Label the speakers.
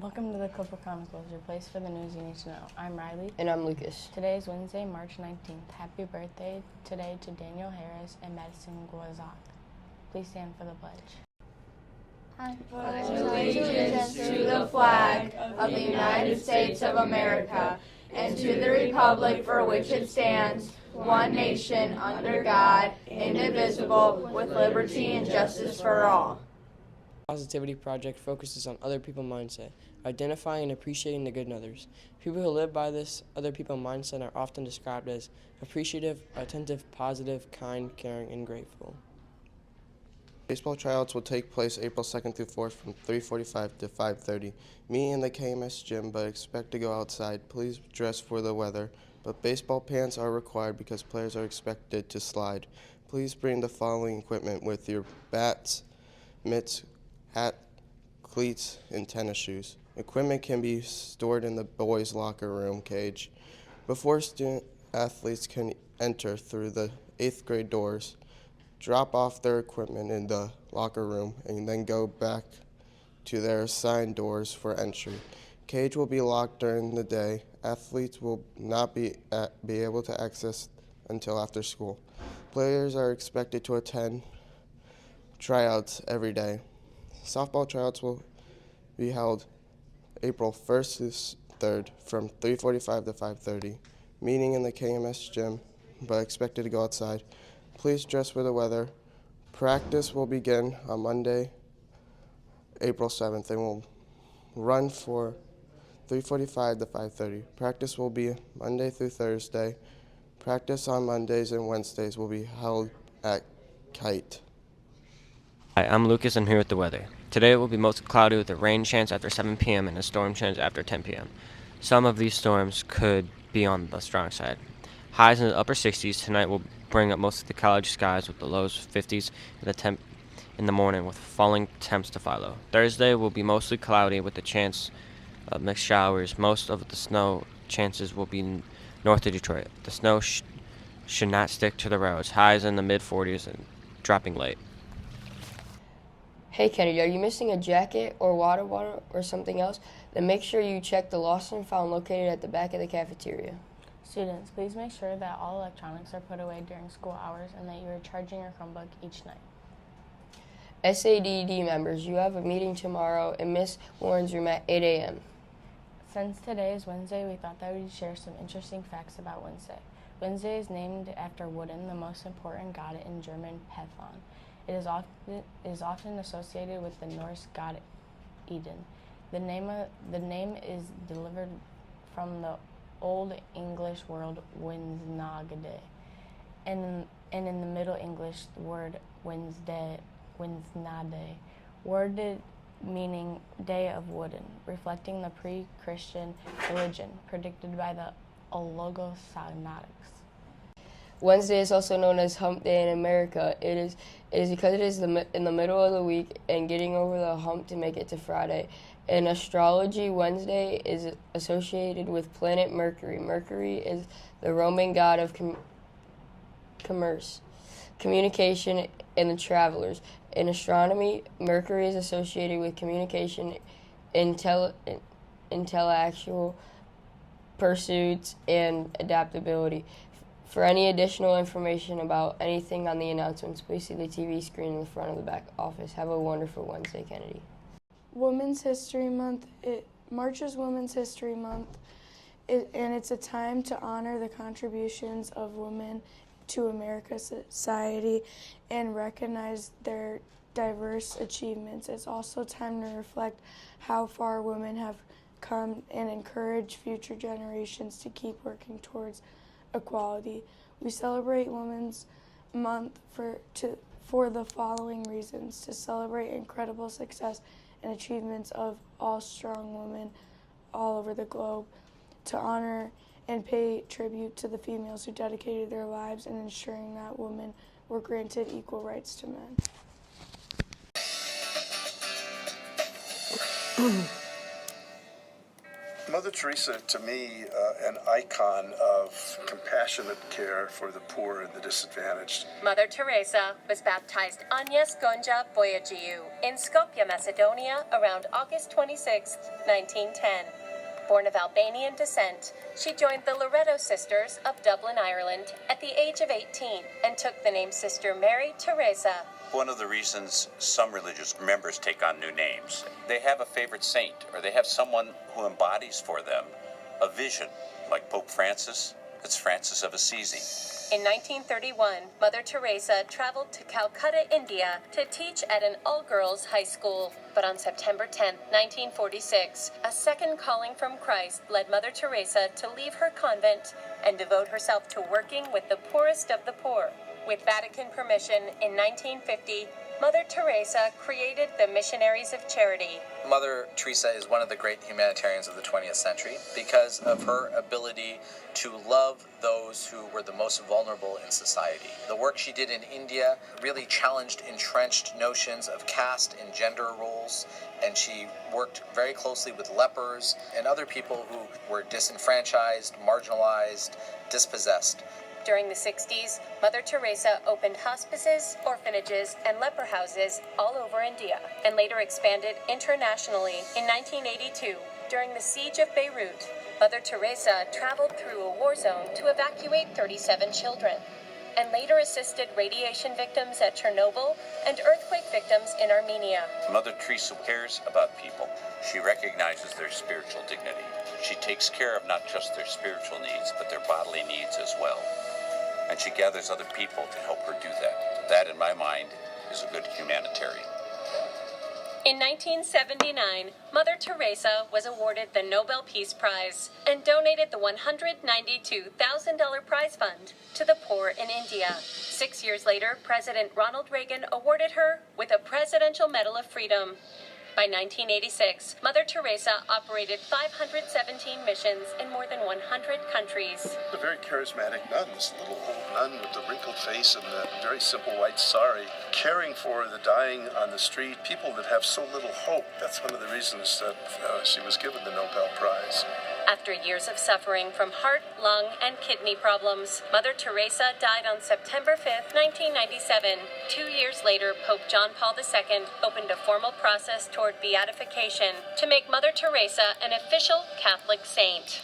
Speaker 1: Welcome to the Cooper Chronicles, your place for the news you need to know. I'm Riley.
Speaker 2: And I'm Lucas.
Speaker 1: Today is Wednesday, March 19th. Happy birthday today to Daniel Harris and Madison Guazak. Please stand for the pledge.
Speaker 3: I pledge allegiance to the flag of the United States of America and to the republic for which it stands, one nation, under God, indivisible, with liberty and justice for all.
Speaker 2: Positivity Project focuses on other people mindset, identifying and appreciating the good in others. People who live by this other people mindset are often described as appreciative, attentive, positive, kind, caring, and grateful.
Speaker 4: Baseball tryouts will take place April 2nd through 4th from 3:45 to 5:30. Meet in the KMS gym, but expect to go outside. Please dress for the weather, but baseball pants are required because players are expected to slide. Please bring the following equipment with your bats, mitts, hat, cleats, and tennis shoes. Equipment can be stored in the boys' locker room cage. Before student athletes can enter through the 8th grade doors, drop off their equipment in the locker room and then go back to their assigned doors for entry. Cage will be locked during the day. Athletes will not be able to access until after school. Players are expected to attend tryouts every day. Softball tryouts will be held April 1st to 3rd from 3:45 to 5:30. Meeting in the KMS gym, but expected to go outside. Please dress for the weather. Practice will begin on Monday, April 7th, and will run for 3:45 to 5:30. Practice will be Monday through Thursday. Practice on Mondays and Wednesdays will be held at Kite.
Speaker 5: Hi, I'm Lucas. I'm here with the weather. Today it will be mostly cloudy with a rain chance after 7 p.m. and a storm chance after 10 p.m. Some of these storms could be on the strong side. Highs in the upper 60s tonight will bring up most of the college skies with the lows 50s and the temp in the morning with falling temps to follow. Thursday will be mostly cloudy with a chance of mixed showers. Most of the snow chances will be north of Detroit. The snow should not stick to the roads. Highs in the mid 40s and dropping late.
Speaker 2: Hey Kennedy, are you missing a jacket or water bottle or something else? Then make sure you check the lost and found located at the back of the cafeteria.
Speaker 1: Students, please make sure that all electronics are put away during school hours and that you are charging your Chromebook each night.
Speaker 2: SADD members, you have a meeting tomorrow in Miss Warren's room at 8 a.m.
Speaker 1: Since today is Wednesday, we thought that we'd share some interesting facts about Wednesday. Wednesday is named after Woden, the most important god in German pantheon. It is often associated with the Norse god Eden. The name is derived from the Old English word Wednesnagde, and in the Middle English the word Wednesnade, worded meaning day of Woden, reflecting the pre-Christian religion predicted by the Ologosagnostics.
Speaker 2: Wednesday is also known as Hump Day in America. It is because it is in the middle of the week and getting over the hump to make it to Friday. In astrology, Wednesday is associated with planet Mercury. Mercury is the Roman god of commerce, communication, and the travelers. In astronomy, Mercury is associated with communication, intellectual pursuits, and adaptability. For any additional information about anything on the announcements, please see the TV screen in the front of the back office. Have a wonderful Wednesday, Kennedy.
Speaker 6: Women's History Month. March is Women's History Month, and it's a time to honor the contributions of women to America's society and recognize their diverse achievements. It's also time to reflect how far women have come and encourage future generations to keep working towards equality. We celebrate Women's Month for the following reasons: to celebrate incredible success and achievements of all strong women all over the globe, to honor and pay tribute to the females who dedicated their lives in ensuring that women were granted equal rights to men.
Speaker 7: Mother Teresa, to me, an icon of compassionate care for the poor and the disadvantaged.
Speaker 8: Mother Teresa was baptized Agnes Gonja Boyajiu in Skopje, Macedonia, around August 26, 1910. Born of Albanian descent, she joined the Loreto Sisters of Dublin, Ireland, at the age of 18 and took the name Sister Mary Teresa.
Speaker 9: One of the reasons some religious members take on new names, they have a favorite saint, or they have someone who embodies for them a vision, like Pope Francis. It's Francis of Assisi.
Speaker 8: In 1931, Mother Teresa traveled to Calcutta, India, to teach at an all-girls high school. But on September 10, 1946, a second calling from Christ led Mother Teresa to leave her convent and devote herself to working with the poorest of the poor. With Vatican permission, in 1950, Mother Teresa created the Missionaries of Charity.
Speaker 10: Mother Teresa is one of the great humanitarians of the 20th century because of her ability to love those who were the most vulnerable in society. The work she did in India really challenged entrenched notions of caste and gender roles, and she worked very closely with lepers and other people who were disenfranchised, marginalized, dispossessed.
Speaker 8: During the 60s, Mother Teresa opened hospices, orphanages, and leper houses all over India, and later expanded internationally. In 1982, during the siege of Beirut, Mother Teresa traveled through a war zone to evacuate 37 children, and later assisted radiation victims at Chernobyl and earthquake victims in Armenia.
Speaker 9: Mother Teresa cares about people. She recognizes their spiritual dignity. She takes care of not just their spiritual needs, but their bodily needs as well. And she gathers other people to help her do that. That, in my mind, is a good humanitarian.
Speaker 8: In 1979, Mother Teresa was awarded the Nobel Peace Prize and donated the $192,000 prize fund to the poor in India. 6 years later, President Ronald Reagan awarded her with a Presidential Medal of Freedom. By 1986, Mother Teresa operated 517 missions in more than 100 countries.
Speaker 7: A very charismatic nun, this little old nun with the wrinkled face and the very simple white sari, caring for the dying on the street, people that have so little hope. That's one of the reasons that she was given the Nobel Prize.
Speaker 8: After years of suffering from heart, lung, and kidney problems, Mother Teresa died on September 5, 1997. 2 years later, Pope John Paul II opened a formal process toward beatification to make Mother Teresa an official Catholic saint.